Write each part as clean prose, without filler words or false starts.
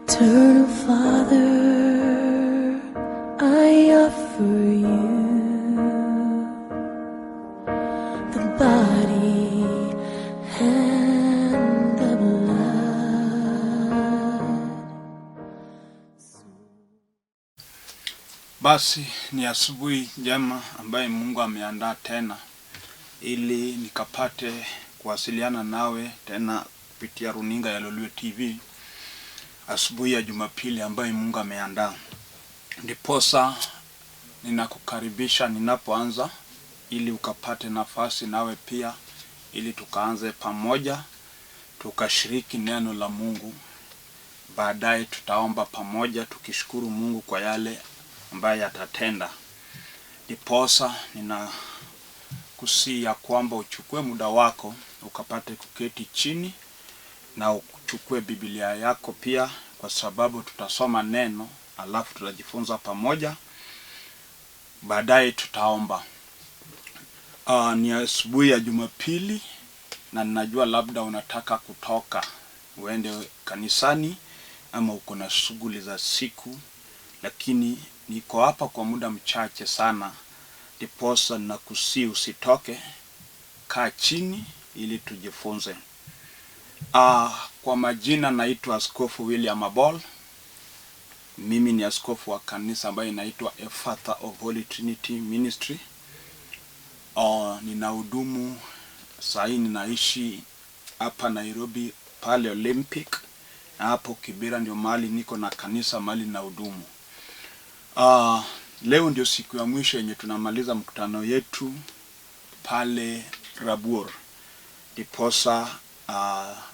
Eternal Father, I offer you the body and the blood. Basi ni asubuhi njema ambaye Mungu ameandaa tena ili nikapate kuwasiliana nawe tena kupitia runinga ya Lolwe TV. Asubuhi ya Jumapili ambaye Mungu ameandaa. Ndiposa ninakukaribisha ninapoanza ili ukapate nafasi nawe pia ili tukaanze pamoja tukashiriki neno la Mungu. Baadaye tutaomba pamoja tukishukuru Mungu kwa yale ambaye atatenda. Ndiposa ninakusihi kwamba uchukue muda wako ukapate kuketi chini na uchukue Biblia yako pia, kwa sababu tutasoma neno alafu tutajifunza pamoja. Baadaye tutaomba. Ni asubuhi ya Jumapili na ninajua labda unataka kutoka uende kanisani ama uko na shughuli za siku, lakini niko hapa kwa muda mchache sana. Ndiposa ninakusihi usitoke, kaa chini ili tujifunze. Kwa majina naitwa Askofu Abol. Mimi ni askofu wa kanisa ambayo inaitwa A Father of Holy Trinity Ministry. Ninahudumu saa hii, ninaishi hapa Nairobi pale Olympic, na hapo Kibera ndio mahali niko na kanisa mahali nahudumu. Leo ndio siku ya mwisho yenye tunamaliza mkutano yetu pale Abol. Ndiposa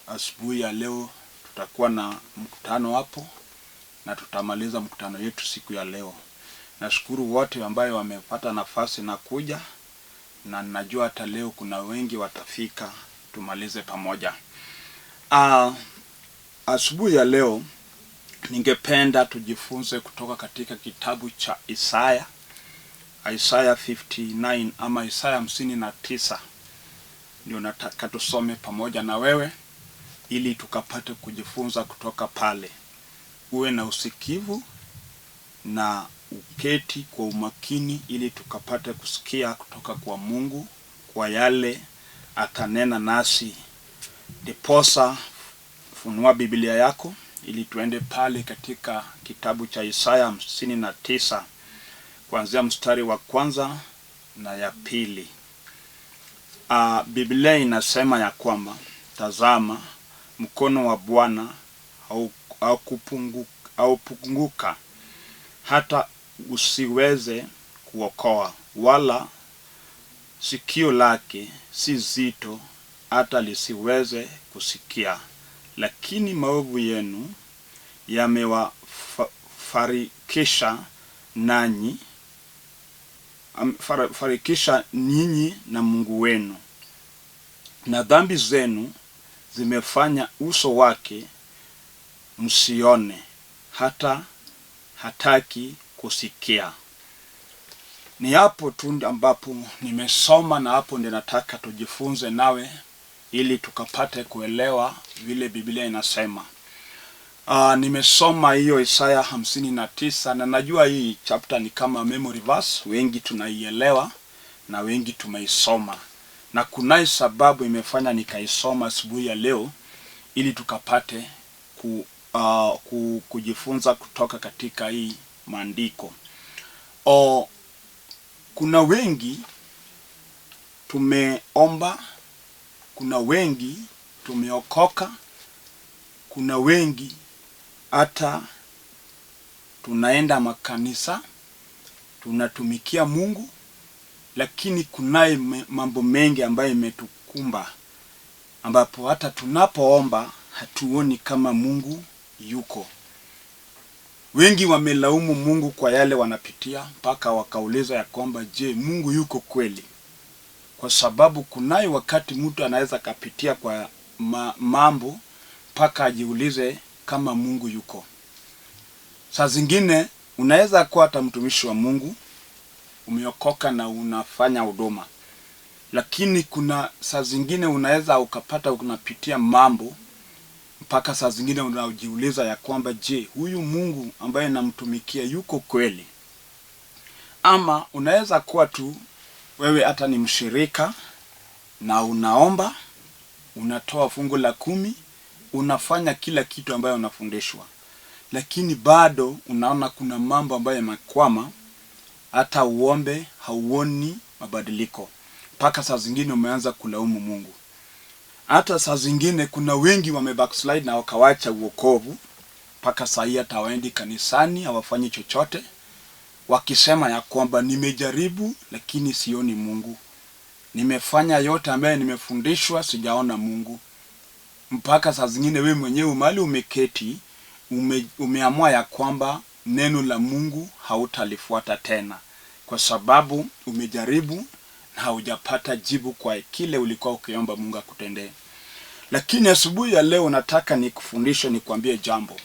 asubuhi ya leo tutakuwa na mkutano hapo na tutamaliza mkutano yetu siku ya leo. Nashukuru wote ambao wamepata nafasi na kuja, na ninajua hata leo kuna wengi watafika tumalize pamoja. Asubuhi ya leo ningependa tujifunze kutoka katika kitabu cha Isaya 59 ama Isaya 59. Ndio nataka tusome pamoja na wewe ili tukapate kujifunza kutoka pale. Uwe na usikivu na uketi kwa umakini ili tukapate kusikia kutoka kwa Mungu kwa yale atanena nasi. Ndiposa funua Biblia yako ili tuende pale katika kitabu cha Isaya 59 kuanzia mstari wa kwanza na ya pili. Biblia inasema ya kwamba, tazama, mkono wa Bwana haupunguka hata usiweze kuokoa, wala sikio lake si zito hata lisiweze kusikia. Lakini maovu yenu yamewafarikisha ninyi na Mungu wenu, na dhambi zenu zimefanya uso wake msione, hata hataki kusikia. Ni hapo tu ambapo nimesoma, na hapo ndio nataka tujifunze nawe ili tukapate kuelewa vile Biblia inasema. Nimesoma hiyo Isaya 59 na najua hii chapter ni kama memory verse, wengi tunaielewa na wengi tumeisoma, na kunai sababu imefanya nikaisoma asubuhi ya leo ili tukapate kujifunza kutoka katika hii maandiko. Kuna wengi tumeomba, kuna wengi tumeokoka, kuna wengi hata tunaenda makanisa, tunatumikia Mungu, lakini kunaye mambo mengi ambayo imetukumba, ambapo hata tunapoomba hatuoni kama Mungu yuko. Wengi wamelaumu Mungu kwa yale wanapitia, mpaka wakauliza ya kwamba, je, Mungu yuko kweli? Kwa sababu kunaye wakati mtu anaweza kapitia kwa mambo mpaka ajiulize kama Mungu yuko. Saa zingine unaweza kuwa hata mtumishi wa Mungu, umeokoka na unafanya huduma, lakini kuna saa zingine unaweza ukapata unapitia mambo mpaka saa zingine unajiuliza ya kwamba je, huyu Mungu ambaye namtumikia yuko kweli? Ama unaweza kuwa tu wewe hata ni mshirika na unaomba, unatoa fungu la 10, unafanya kila kitu ambayo unafundishwa, lakini bado unaona kuna mambo ambayo yamekwama, hata uombe hauoni mabadiliko. Mpaka saa zingine umeanza kulaumu Mungu. Hata saa zingine kuna wengi wamebackslide na wakawacha uokovu, mpaka saa hii hata waendi kanisani, hawafanyi chochote, wakisema ya kwamba nimejaribu lakini sioni Mungu. Nimefanya yote ambayo nimefundishwa, sijaona Mungu. Mpaka saa zingine wewe mwenyewe mahali umeketi, umeamua ya kwamba neno la Mungu hautalifuata tena, kwa sababu umejaribu na haujapata jibu kwa kile ulikuwa ukiomba Mungu akutendee. Lakini asubuhi ya leo nataka nikufundishe, nikwambie jambo.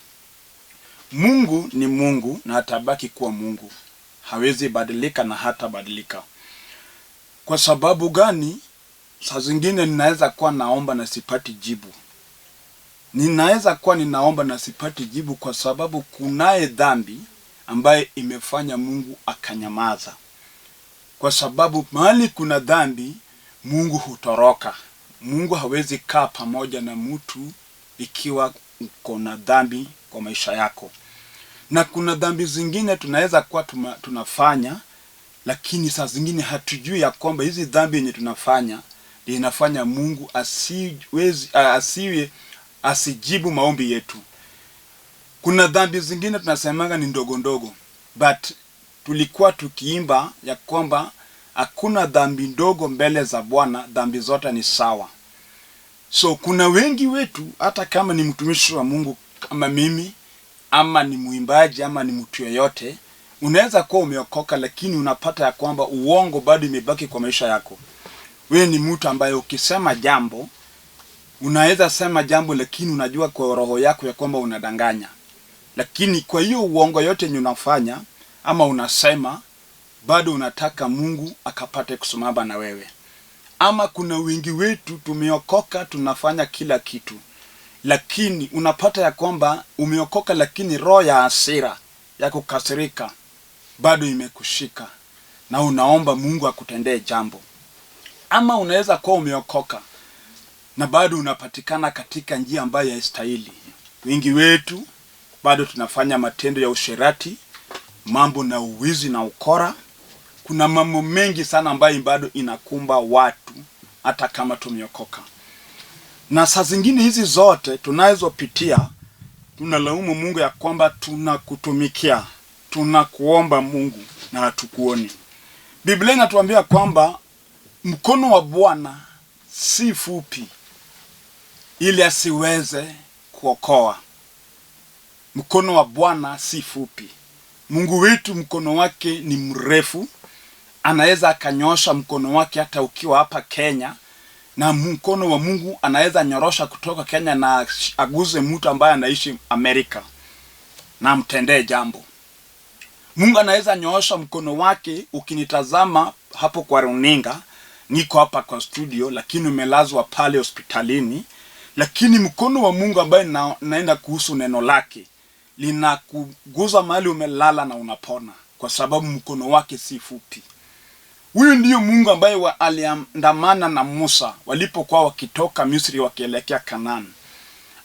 Mungu ni Mungu na atabaki kuwa Mungu. Hawezi badilika na hata badilika. Kwa sababu gani? Saa zingine ninaweza kuwa naomba na sipati jibu. Ninaweza kuwa ninaomba na sipati jibu kwa sababu kunaye dhambi ambaye imefanya Mungu akanyamaza. Kwa sababu mahali kuna dhambi, Mungu hutoroka. Mungu hawezi kaa pamoja na mtu ikiwa uko na dhambi kwa maisha yako. Na kuna dhambi zingine tunaweza kuwa tunafanya, lakini saa zingine hatujui ya kwamba hizi dhambi yenye tunafanya inafanya Mungu asijibu maombi yetu. Kuna dhambi zingine tunasemaga ni ndogo ndogo, but tulikuwa tukiimba ya kwamba hakuna dhambi ndogo mbele za Bwana, dhambi zote ni sawa. So kuna wengi wetu, hata kama ni mtumishi wa Mungu kama mimi, ama ni muimbaji, ama ni mtu yeyote, unaweza kuwa umeokoka lakini unapata ya kwamba uongo bado imebaki kwa maisha yako. Wewe ni mtu ambaye ukisema jambo, unaweza sema jambo lakini unajua kwa roho yako ya kwamba unadanganya. Lakini kwa hiyo uongo yote yenye unafanya ama unasema, bado unataka Mungu akapate kusimama na wewe. Ama kuna wengi wetu tumeokoka, tunafanya kila kitu, lakini unapata ya kwamba umeokoka lakini roho ya hasira, ya kukasirika bado imekushika na unaomba Mungu akutendee jambo. Ama unaweza kuwa umeokoka na bado unapatikana katika njia ambayo haistahili. Wengi wetu bado tunafanya matendo ya usherati, mambo na uwizi na ukora. Kuna mambo mengi sana ambayo bado inakumba watu hata kama tumeokoka. Na saa zingine hizi zote tunazopitia, tunalaumu Mungu ya kwamba tunakutumikia, tunakuomba Mungu na hatukuoni. Biblia inatuambia kwamba mkono wa Bwana si fupi ili asiweze kuokoa. Mkono wa Bwana si fupi. Mungu wetu mkono wake ni mrefu. Anaweza akanyosha mkono wake hata ukiwa hapa Kenya, na mkono wa Mungu anaweza nyorosha kutoka Kenya na aguze mtu ambaye anaishi Amerika na mtendee jambo. Mungu anaweza nyoosha mkono wake. Ukinitazama hapo kwa runinga, niko hapa kwa studio lakini umelazwa pale hospitalini, lakini mkono wa Mungu ambaye naenda kuhusu neno lake linakuguza mahali umelala na unapona, kwa sababu mkono wake si fupi. Huyu ndiyo Mungu ambaye aliandamana na Musa walipokuwa wakitoka Misri wakielekea Kanaani.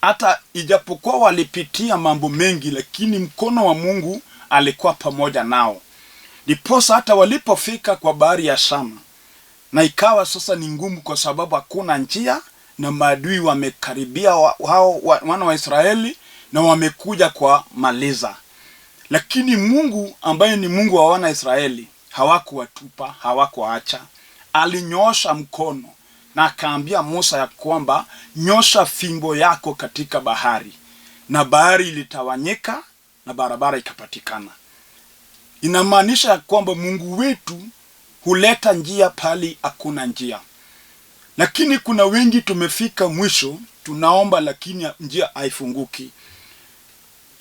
Hata ijapokuwa walipitia mambo mengi, lakini mkono wa Mungu alikuwa pamoja nao. Ndiposa hata walipofika kwa bahari ya Shamu, na ikawa sasa ni ngumu kwa sababu hakuna njia na maadui wamekaribia wana wa Israeli na wamekuja kwa maliza. Lakini Mungu ambaye ni Mungu wa wana Israeli hawakuwatupa, hawakuacha. Alinyoosha mkono na akaambia Musa ya kwamba nyosha fimbo yako katika bahari, na bahari ilitawanyika na barabara ikapatikana. Inamaanisha ya kwamba Mungu wetu huleta njia pali hakuna njia. Lakini kuna wengi tumefika mwisho, tunaomba lakini njia haifunguki.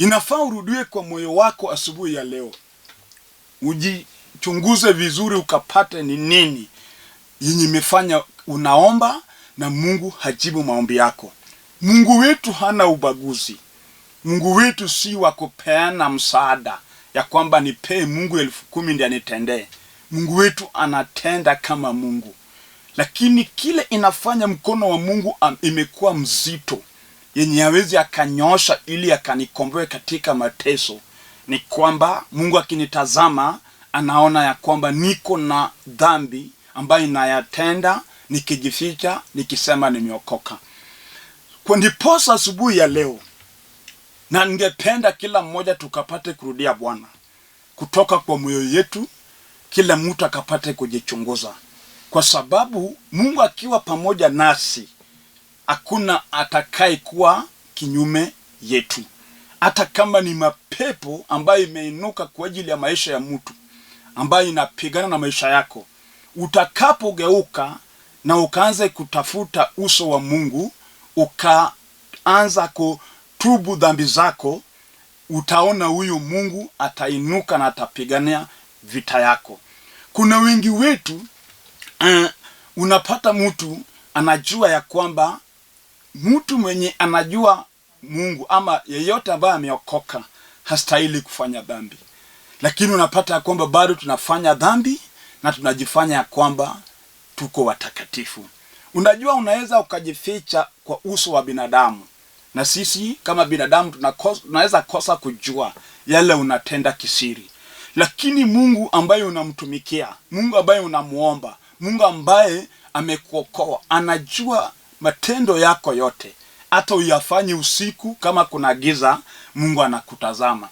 Inafaa urudie kwa moyo wako asubuhi ya leo. Ujichunguze vizuri ukapate ni nini yenye imefanya unaomba na Mungu hajibu maombi yako. Mungu wetu hana ubaguzi. Mungu wetu si wa kupeana msaada ya kwamba nipe Mungu 10,000 ndiye anitendee. Mungu wetu anatenda kama Mungu. Lakini kile inafanya mkono wa Mungu imekuwa mzito, yenye hawezi akanyosha ili akanikomboe katika mateso, ni kwamba Mungu akinitazama anaona ya kwamba niko na dhambi ambayo inayatenda nikijificha nikisema nimeokoka. Kwa ndiposa asubuhi ya leo na ningependa kila mmoja tukapate kurudia Bwana kutoka kwa moyo yetu, kila mtu akapate kujichunguza, kwa sababu Mungu akiwa pamoja nasi hakuna atakaye kuwa kinyume yetu. Hata kama ni mapepo ambayo imeinuka kwa ajili ya maisha ya mtu ambayo inapigana na maisha yako, utakapogeuka na ukaanza kutafuta uso wa Mungu, ukaanza kutubu dhambi zako, utaona huyu Mungu atainuka na atapigania vita yako. Kuna wengi wetu unapata mtu anajua ya kwamba mtu mwenye anajua Mungu ama yeyote ambaye ameokoka hastahili kufanya dhambi, lakini unapata ya kwamba bado tunafanya dhambi na tunajifanya ya kwamba tuko watakatifu. Unajua, unaweza ukajificha kwa uso wa binadamu, na sisi kama binadamu tunaweza kosa kujua yale unatenda kisiri, lakini Mungu ambaye unamtumikia, Mungu ambaye unamuomba, Mungu ambaye amekuokoa anajua matendo yako yote. Hata uyafanye usiku kama kuna giza, Mungu anakutazama.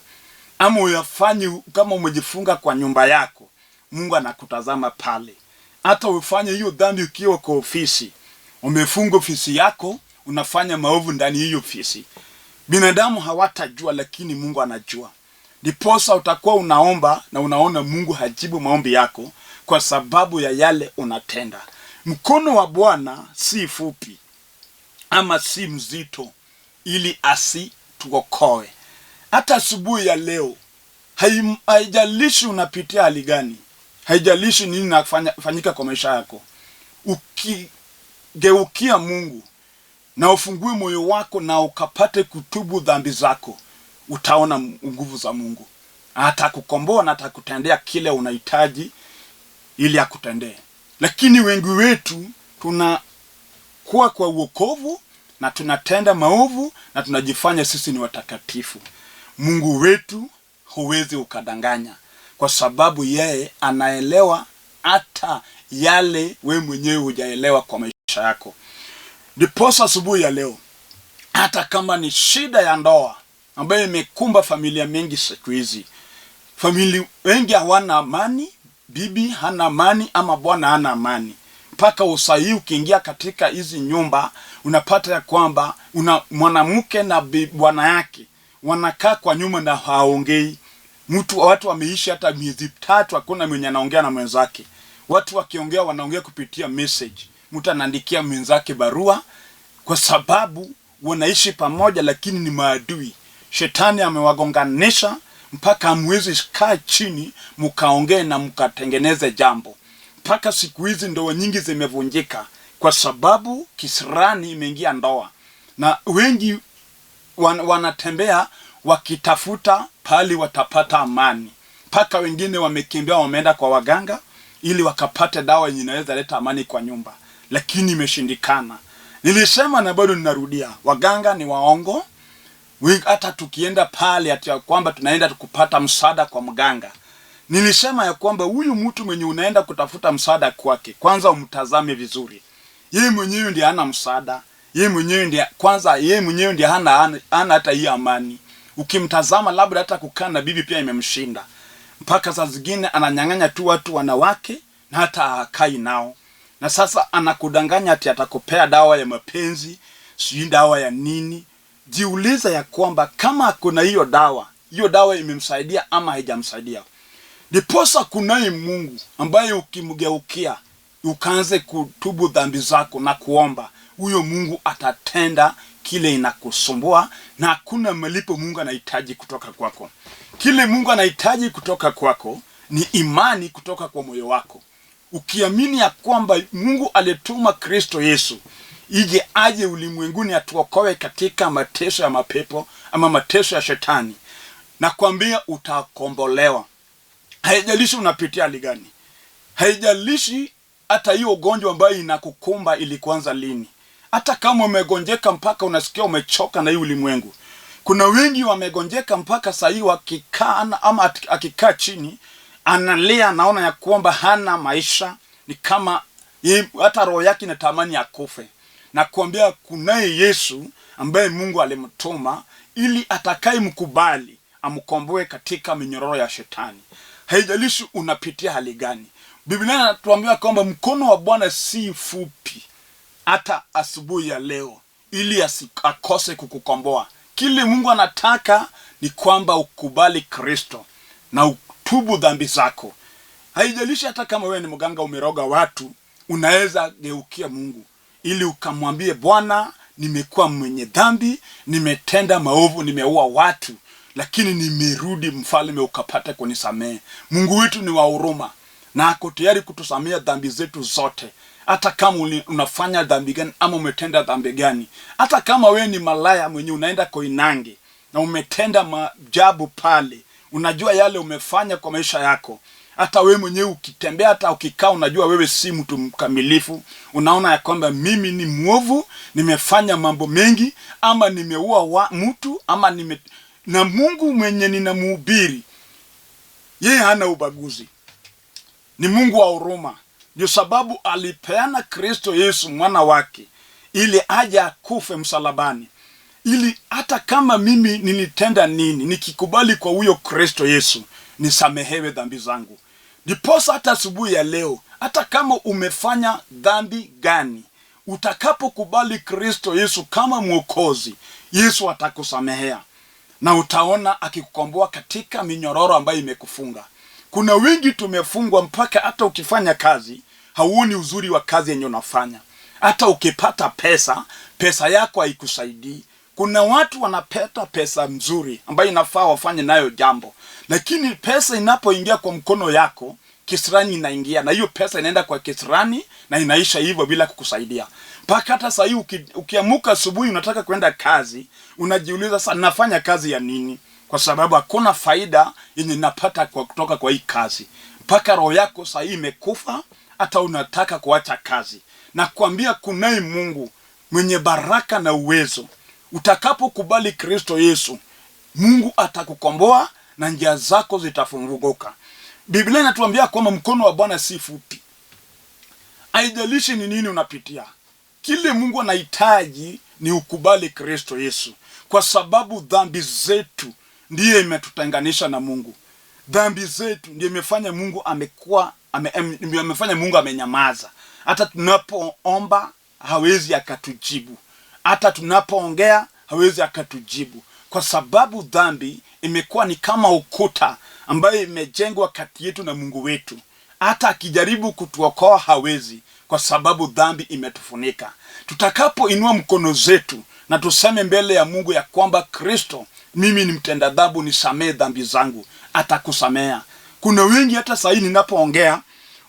Ama uyafanye kama umejifunga kwa nyumba yako, Mungu anakutazama pale. Hata ufanye hiyo dhambi ukiwa kwa ofisi, umefunga ofisi yako, unafanya maovu ndani hiyo ofisi, binadamu hawatajua, lakini Mungu anajua. Ndiposa utakuwa unaomba na unaona Mungu hajibu maombi yako kwa sababu ya yale unatenda. Mkono wa Bwana si fupi ama si mzito ili asituokoe. Hata asubuhi ya leo, haijalishi unapitia hali gani, haijalishi nini nafanyika kwa maisha yako, ukigeukia Mungu na ufungue moyo wako na ukapate kutubu dhambi zako, utaona nguvu za Mungu. Atakukomboa na atakutendea kile unahitaji ili akutendee. Lakini wengi wetu tunakuwa kwa uokovu na tunatenda maovu na tunajifanya sisi ni watakatifu. Mungu wetu huwezi ukadanganya, kwa sababu yeye anaelewa hata yale we mwenyewe hujaelewa kwa maisha yako. Ndiposa asubuhi ya leo, hata kama ni shida ya ndoa ambayo imekumba familia mengi siku hizi, familia wengi hawana amani, bibi hana amani ama bwana hana amani. Mpaka usahi ukiingia katika hizi nyumba unapata ya kwamba mwanamke na bwana yake wanakaa kwa nyuma na haongei. Watu wameishi hata miezi 3 hakuna mwenye anaongea na mwenzake. Watu wakiongea wanaongea kupitia message. Mtu anaandikia mwenzake barua, kwa sababu wanaishi pamoja lakini ni maadui. Shetani amewagonganisha mpaka hamwezi kaa chini mkaongee na mkatengeneze jambo. Mpaka siku hizi ndoa nyingi zimevunjika kwa sababu kisirani imeingia ndoa, na wengi wanatembea wakitafuta pali watapata amani. Mpaka wengine wamekimbia wameenda kwa waganga ili wakapate dawa yenye inaweza leta amani kwa nyumba, lakini imeshindikana. Nilisema na bado ninarudia, waganga ni waongo. Hata tukienda pale ati kwamba tunaenda kupata msaada kwa mganga, nilisema ya kwamba huyu mtu mwenye unaenda kutafuta msaada kwake, kwanza umtazame vizuri. Yeye mwenyewe ndiye hana msaada, yeye mwenyewe ndiye hana hata hii amani. Ukimtazama labda hata kukaa na bibi pia imemshinda. Mpaka saa zingine ananyang'anya tu watu wanawake na hata hakai nao. Na sasa anakudanganya ati atakupea dawa ya mapenzi, sijui dawa ya nini. Jiuliza ya kwamba kama kuna hiyo dawa imemsaidia ama haijamsaidia. Ndiposa kunaye Mungu ambaye ukimgeukia ukaanze kutubu dhambi zako na kuomba, huyo Mungu atatenda kile inakusumbua, na hakuna malipo Mungu anahitaji kutoka kwako. Kile Mungu anahitaji kutoka kwako ni imani kutoka kwa moyo wako. Ukiamini ya kwamba Mungu alituma Kristo Yesu ije aje ulimwenguni atuokoe katika mateso ya mapepo ama mateso ya shetani. Na kuambia utakombolewa. Haijalishi unapitia hali gani. Haijalishi hata hiyo ugonjwa ambayo inakukumba ilikuanza lini. Hata kama umegonjeka mpaka unasikia umechoka na hii ulimwengu. Kuna wengi wamegonjeka mpaka saa hii wakikaa ama akikaa chini analia, naona ya kwamba hana maisha, ni kama hata roho yake inatamani akufe. Na kuambia kunaye Yesu ambaye Mungu alimtuma ili atakaye mkubali amkomboe katika minyororo ya shetani. Haijalishi unapitia hali gani. Biblia inatuambia kwamba mkono wa Bwana si fupi hata asubuhi ya leo ili akose kukukomboa. Kile Mungu anataka ni kwamba ukubali Kristo na utubu dhambi zako. Haijalishi hata kama wewe ni mganga umeroga watu, unaweza geukia Mungu ili ukamwambie, Bwana, nimekuwa mwenye dhambi, nimetenda maovu, nimeua watu, lakini nimerudi, mfalme ukapata kunisamehe. Mungu wetu ni wa huruma na ako tayari kutusamea dhambi zetu zote. Hata kama unafanya dhambi gani ama umetenda dhambi gani. Hata kama wewe ni malaya mwenye unaenda Koinange na umetenda maajabu pale, unajua yale umefanya kwa maisha yako. Hata wewe mwenyewe ukitembea, hata ukikaa, unajua wewe si mtu mkamilifu. Unaona ya kwamba mimi ni mwovu, nimefanya mambo mengi, ama nimeua mtu, ama na Mungu mwenye ninamhubiri, yeye hana ubaguzi. Ni Mungu wa huruma. Ndio sababu alipeana Kristo Yesu mwana wake ili aje akufe msalabani. Ili hata kama mimi nilitenda nini, nikikubali kwa huyo Kristo Yesu, nisamehewe dhambi zangu. Ndiposa hata asubuhi ya leo, hata kama umefanya dhambi gani, utakapokubali Kristo Yesu kama mwokozi, Yesu atakusamehea. Na utaona akikukomboa katika minyororo ambayo imekufunga. Kuna wengi tumefungwa mpaka hata ukifanya kazi, hauoni uzuri wa kazi yenye unafanya. Hata ukipata pesa yako haikusaidii. Kuna watu wanapata pesa mzuri ambayo inafaa wafanye nayo jambo. Lakini pesa inapoingia kwa mkono yako, kisirani inaingia. Na hiyo pesa inaenda kwa kisirani na inaisha hivyo bila kukusaidia. Mpaka hata saa hii ukiamuka asubuhi unataka kwenda kazi, unajiuliza sasa nafanya kazi ya nini? Kwa sababu hakuna faida yenye napata kutoka kwa hii kazi. Mpaka roho yako saa hii imekufa, hata unataka kuacha kazi. Na kuambia kunaye Mungu mwenye baraka na uwezo. Utakapokubali Kristo Yesu, Mungu atakukomboa na njia zako zitafunguka. Biblia inatuambia kwamba mkono wa Bwana si fupi. Haijalishi ni nini unapitia. Kile Mungu anahitaji ni ukubali Kristo Yesu. Kwa sababu dhambi zetu ndiye imetutenganisha na Mungu. Dhambi zetu ndiye imefanya Mungu amefanya Mungu amenyamaza. Hata tunapoomba hawezi akatujibu. Hata tunapoongea hawezi akatujibu. Kwa sababu dhambi imekuwa ni kama ukuta ambayo imejengwa kati yetu na Mungu wetu. Hata akijaribu kutuokoa hawezi, kwa sababu dhambi imetufunika. Tutakapoinua mkono zetu na tuseme mbele ya Mungu ya kwamba Kristo, mimi ni mtenda dhambi, nisamehe dhambi zangu, atakusamea. Kuna wengi hata saa hii ninapoongea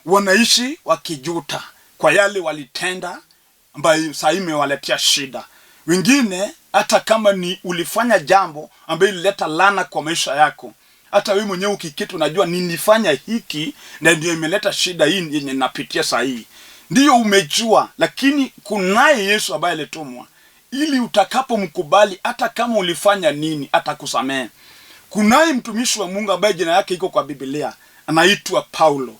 wanaishi wakijuta kwa yale walitenda ambayo saa hii imewaletea shida. Wengine hata kama ni ulifanya jambo ambayo ilileta laana kwa maisha yako, hata wewe mwenyewe ukiketi unajua nilifanya hiki na ndio imeleta shida hii yenye napitia saa hii. Ndiyo umejua, lakini kunaye Yesu ambaye alitumwa ili utakapomkubali hata kama ulifanya nini atakusamehe. Kunaye mtumishi wa Mungu ambaye jina yake iko kwa Biblia, anaitwa Paulo.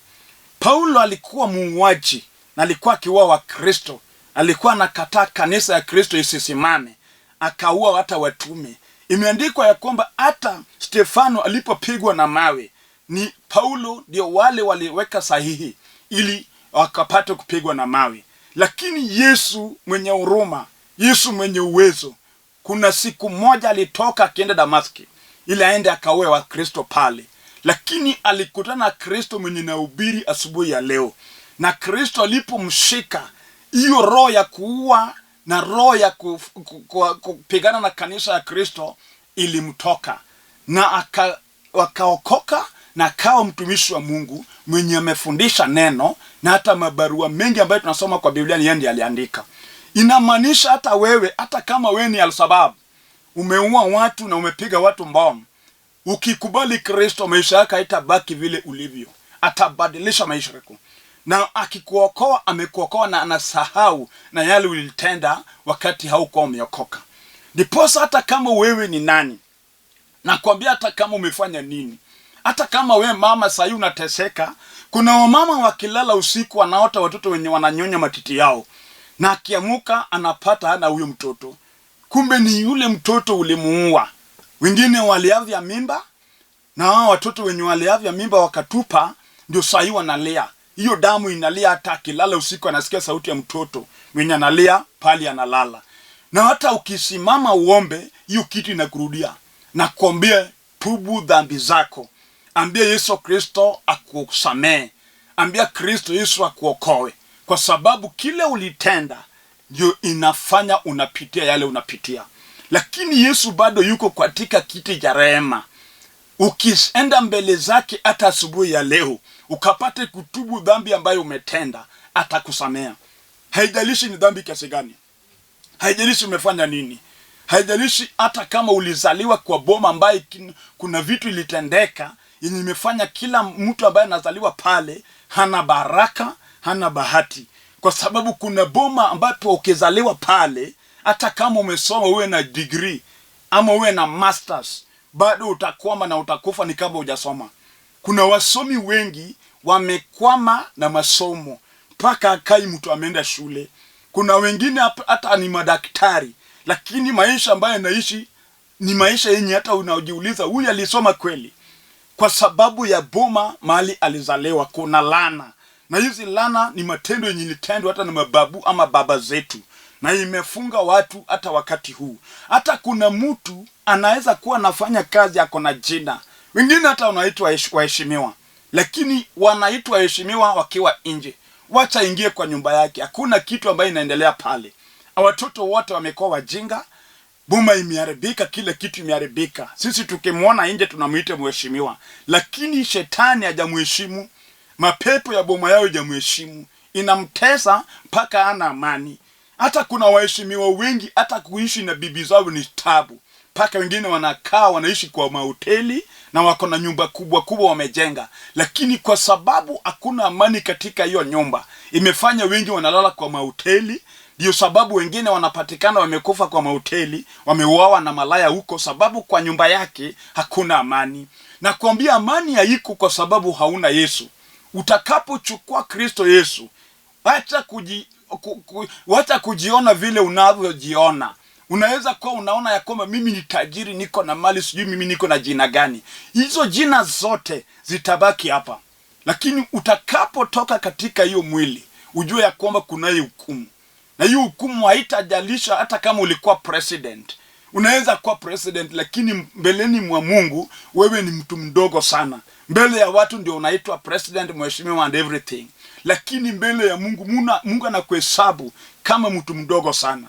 Paulo alikuwa muuaji na alikuwa akiua Wakristo. Alikuwa anakataa kanisa ya Kristo isisimame, akaua hata watume. Imeandikwa ya kwamba hata Stefano alipopigwa na mawe, ni Paulo ndio wale waliweka sahihi ili wakapate kupigwa na mawe. Lakini Yesu mwenye huruma, Yesu mwenye uwezo, kuna siku moja alitoka akienda Damaski ili aende akaue Wakristo pale. Lakini alikutana na Kristo mwenye nahubiri asubuhi ya leo. Na Kristo alipomshika, hiyo roho ya kuua na roho ya kupigana na kanisa ya Kristo ilimtoka. Na akaokoka na akawa mtumishi wa Mungu mwenye amefundisha neno, na hata mabarua mengi ambayo tunasoma kwa Biblia ni yeye aliandika. Inamaanisha hata wewe, hata kama wewe ni Al-Shabaab, umeua watu na umepiga watu mbomu, ukikubali Kristo, maisha yako haitabaki vile ulivyo. Atabadilisha maisha yako. Na akikuokoa, amekuokoa na anasahau na yale ulitenda wakati haukuwa umeokoka. Ndiposa hata kama wewe ni nani, nakwambia hata kama umefanya nini, hata kama wewe mama sasa unateseka, kuna wamama wakilala usiku wanaota watoto wenye wananyonya matiti yao, na akiamuka anapata hana huyo mtoto. Kumbe ni yule mtoto ulimuua. Wengine waliavya mimba, na hao watoto wenye waliavya mimba wakatupa, ndio sasa wanalia. Hiyo damu inalia, hata akilala usiku anasikia sauti ya mtoto mwenye analia pali analala. Na hata ukisimama uombe, hiyo kitu inakurudia. Na kuambia tubu dhambi zako. Ambia Yesu Kristo akusamee. Ambia Kristo Yesu akuokoe. Kwa sababu kile ulitenda ndio inafanya unapitia yale unapitia. Lakini Yesu bado yuko katika kiti cha rehema. Ukienda mbele zake hata asubuhi ya leo, ukapate kutubu dhambi ambayo umetenda, atakusamea. Haijalishi ni dhambi kiasi gani. Haijalishi umefanya nini. Haijalishi hata kama ulizaliwa kwa boma ambaye kuna vitu ilitendeka yenye imefanya kila mtu ambaye anazaliwa pale hana baraka, hana bahati. Kwa sababu kuna boma ambapo ukizaliwa pale, hata kama umesoma uwe na degree ama uwe na masters, bado utakwama na utakufa ni kama hujasoma. Kuna wasomi wengi wamekwama na masomo mpaka akai mtu ameenda shule. Kuna wengine hata ni madaktari, lakini maisha ambayo anaishi ni maisha yenye hata unajiuliza huyu alisoma kweli? Kwa sababu ya boma mahali alizalewa kuna laana. Na hizi laana ni matendo yenye ilitendwa hata na mababu ama baba zetu, na imefunga watu hata wakati huu. Hata kuna mtu anaweza kuwa anafanya kazi yako na jina, wengine hata wanaitwa waheshimiwa, lakini wanaitwa waheshimiwa wakiwa nje. Wacha ingie kwa nyumba yake, hakuna kitu ambayo inaendelea pale. Watoto wote wamekuwa wajinga, boma imeharibika, kila kitu imeharibika. Sisi tukimwona nje tunamuita mheshimiwa, lakini shetani hajamheshimu. Mapepo ya boma yao hajamheshimu, inamtesa mpaka hana amani. Hata kuna waheshimiwa wengi hata kuishi na bibi zao ni tabu, mpaka wengine wanakaa wanaishi kwa mahoteli na wako na nyumba kubwa kubwa wamejenga, lakini kwa sababu hakuna amani katika hiyo nyumba, imefanya wengi wanalala kwa mahoteli. Ndio sababu wengine wanapatikana wamekufa kwa mahoteli, wameuawa na malaya huko, sababu kwa nyumba yake hakuna amani. Na kuambia amani haiko kwa sababu hauna Yesu. Utakapochukua Kristo Yesu, wacha kujiona vile unavyojiona. Unaweza kuwa unaona ya kwamba mimi ni tajiri, niko na mali, sijui mimi niko na jina gani. Hizo jina zote zitabaki hapa. Lakini utakapotoka katika hiyo mwili, ujue ya kwamba kuna hiyo hukumu. Na hiyo hukumu haitajalisha hata kama ulikuwa president. Unaweza kuwa president, lakini mbeleni mwa Mungu wewe ni mtu mdogo sana. Mbele ya watu ndio unaitwa president, mheshimiwa and everything. Lakini mbele ya Mungu, Mungu anakuhesabu kama mtu mdogo sana.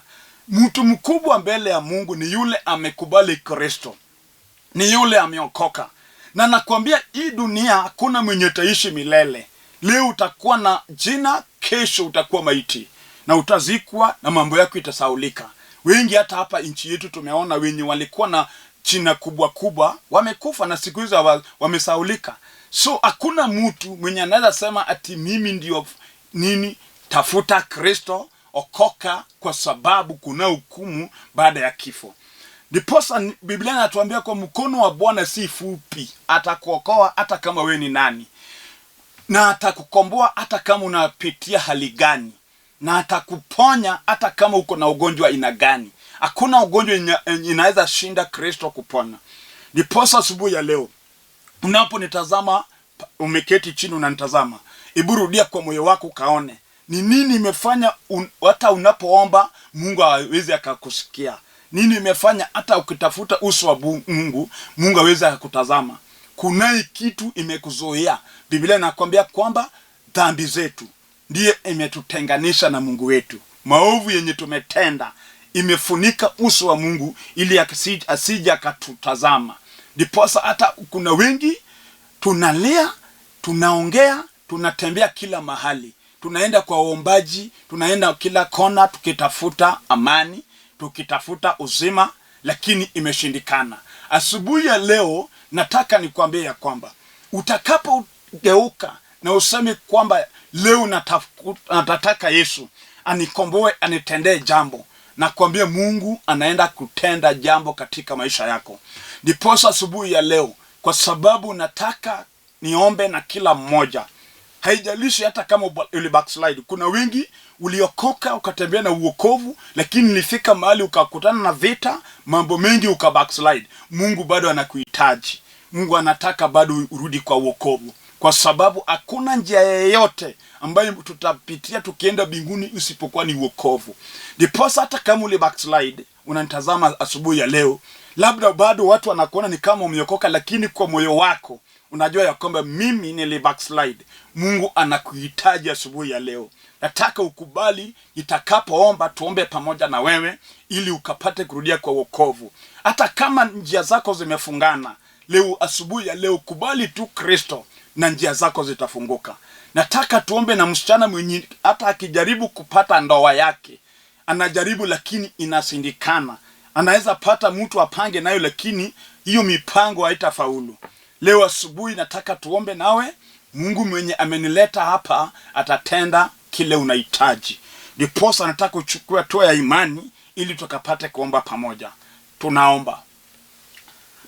Mtu mkubwa mbele ya Mungu ni yule amekubali Kristo, ni yule ameokoka. Na nakwambia hii dunia hakuna mwenye taishi milele. Leo utakuwa na jina, kesho utakuwa maiti na utazikwa na mambo yako itasaulika. Wengi hata hapa nchi yetu tumeona wenye walikuwa na jina kubwa kubwa wamekufa na siku hizo wamesaulika. So hakuna mtu mwenye anaweza sema ati mimi ndio nini. Tafuta Kristo, okoka, kwa sababu kuna hukumu baada ya kifo. Ndiposa Biblia inatuambia kwa mkono wa Bwana si fupi, atakuokoa hata kama wewe ni nani, na atakukomboa hata kama unapitia hali gani, na atakuponya hata kama uko na ugonjwa aina gani. Hakuna ugonjwa inaweza shinda Kristo kupona. Ndiposa asubuhi ya leo unaponitazama, umeketi chini unanitazama, hebu rudia kwa moyo wako kaone ni nini imefanya hata unapoomba Mungu hawezi akakusikia. Nini imefanya hata ukitafuta uso wa Mungu, Mungu hawezi akakutazama. Kuna kitu imekuzoea. Biblia inakwambia kwamba dhambi zetu ndiye imetutenganisha na Mungu wetu. Maovu yenye tumetenda imefunika uso wa Mungu ili asije akatutazama. Ndiposa hata kuna wengi tunalia, tunaongea, tunatembea kila mahali, tunaenda kwa waombaji, tunaenda kila kona tukitafuta amani, tukitafuta uzima, lakini imeshindikana. Asubuhi ya leo nataka nikwambie ya kwamba utakapogeuka na useme kwamba leo nataka Yesu anikomboe, anitendee jambo, na kuambia Mungu anaenda kutenda jambo katika maisha yako. Ndiposa asubuhi ya leo, kwa sababu nataka niombe na kila mmoja, haijalishi hata kama uli backslide. Kuna wengi uliokoka ukatembea na uokovu, lakini nilifika mahali ukakutana na vita, mambo mengi backslide. Mungu bado anakuhitaji. Mungu anataka bado urudi kwa uokovu, kwa sababu hakuna njia yoyote ambayo tutapitia tukienda mbinguni usipokuwa ni uokovu. Ndiposa hata kama uli backslide, unanitazama asubuhi ya leo, labda bado watu wanakuona ni kama umeokoka, lakini kwa moyo wako unajua ya kwamba mimi nili backslide. Mungu anakuhitaji asubuhi ya leo. Nataka ukubali nitakapoomba, tuombe pamoja na wewe ili ukapate kurudia kwa wokovu. Hata kama njia zako zimefungana, leo asubuhi ya leo kubali tu Kristo na njia zako zitafunguka. Nataka tuombe na msichana mwenye hata akijaribu kupata ndoa yake, anajaribu lakini inashindikana. Anaweza pata mtu apange nayo, lakini hiyo mipango haitafaulu. Leo asubuhi nataka tuombe nawe. Mungu mwenye amenileta hapa atatenda kile unahitaji. Ndiposa nataka uchukue hatua ya imani ili tukapate kuomba pamoja. Tunaomba.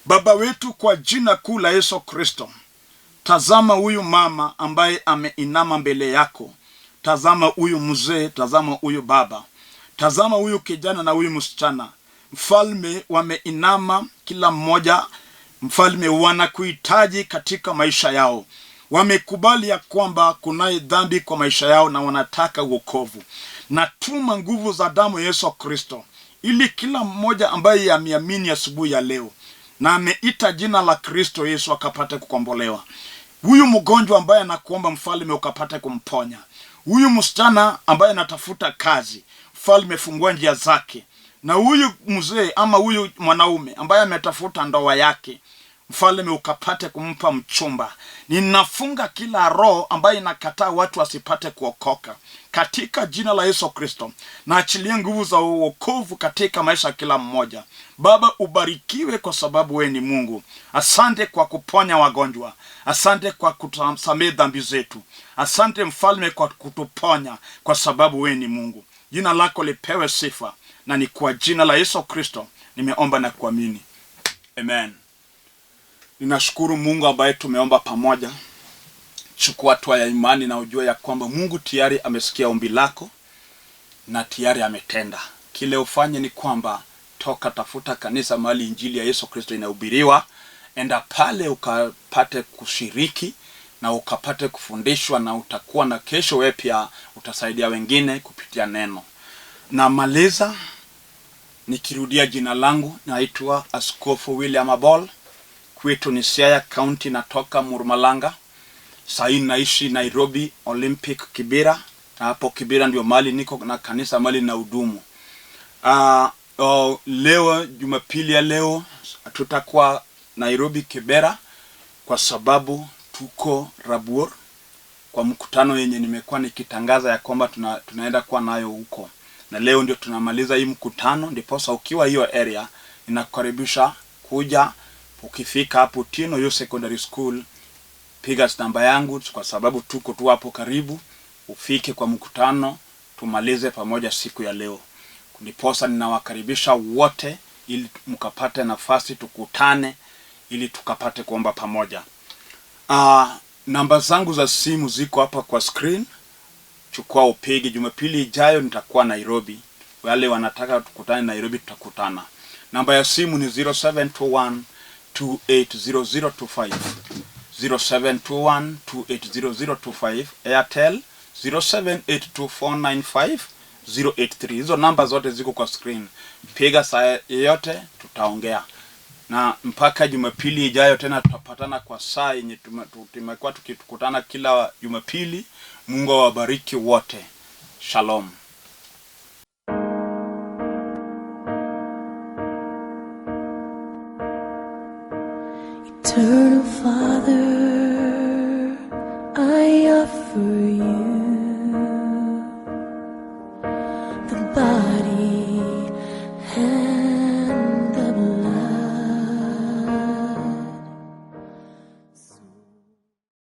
Baba wetu, kwa jina kuu la Yesu Kristo, tazama huyu mama ambaye ameinama mbele yako. Tazama huyu mzee, tazama huyu baba, tazama huyu kijana na huyu msichana. Mfalme, wameinama kila mmoja. Mfalme, wanakuhitaji katika maisha yao. Wamekubali ya kwamba kunaye dhambi kwa maisha yao na wanataka wokovu. Natuma nguvu za damu ya Yesu Kristo ili kila mmoja ambaye ameamini asubuhi ya leo na ameita jina la Kristo Yesu akapate kukombolewa. Huyu mgonjwa ambaye anakuomba Mfalme ukapate kumponya. Huyu msichana ambaye anatafuta kazi, Mfalme fungua njia zake. Na huyu mzee ama huyu mwanaume ambaye ametafuta ndoa yake, Mfalme ukapate kumpa mchumba. Ninafunga kila roho ambaye inakataa watu wasipate kuokoka katika jina la Yesu Kristo. Na achilia nguvu za wokovu katika maisha ya kila mmoja. Baba, ubarikiwe kwa sababu wewe ni Mungu. Asante kwa kuponya wagonjwa. Asante kwa kutusamehe dhambi zetu. Asante Mfalme kwa kutuponya kwa sababu wewe ni Mungu. Jina lako lipewe sifa, na ni kwa jina la Yesu Kristo nimeomba na kuamini. Amen. Ninashukuru Mungu ambaye tumeomba pamoja. Chukua hatua ya imani na ujue ya kwamba Mungu tayari amesikia ombi lako na tayari ametenda. Kile ufanye ni kwamba toka tafuta kanisa mahali injili ya Yesu Kristo inahubiriwa. Enda pale ukapate kushiriki na ukapate kufundishwa, na utakuwa na kesho wewe pia utasaidia wengine kupitia neno. Na maliza nikirudia jina langu, naitwa Askofu William Abol. Kwetu ni Siaya County, natoka Murmalanga. Sasa naishi Nairobi Olympic Kibera. Na hapo Kibera ndio mahali niko na kanisa mahali na hudumu. Leo Jumapili ya leo tutakuwa Nairobi Kibera kwa sababu tuko Rabuor kwa mkutano yenye nimekuwa nikitangaza ya kwamba tunaenda kuwa nayo huko. Na leo ndio tunamaliza hii mkutano. Ndiposa ukiwa hiyo area ninakukaribisha kuja. Ukifika hapo Tino Youth Secondary School, piga namba yangu kwa sababu tuko tu hapo karibu. Ufike kwa mkutano tumalize pamoja siku ya leo. Ndiposa ninawakaribisha wote ili mkapate nafasi tukutane ili tukapate kuomba pamoja. Namba zangu za simu ziko hapa kwa screen. Chukua upige. Jumapili ijayo nitakuwa Nairobi. Wale wanataka tukutane Nairobi tutakutana. Namba ya simu ni 0721 280025, 0721 280025, Airtel 0782495083. Hizo namba zote ziko kwa screen. Piga saa yote tutaongea. Na mpaka Jumapili ijayo tena tutapatana kwa saa yenye tumekuwa tukikutana kila Jumapili. Mungu awabariki wote. Shalom. Eternal Father,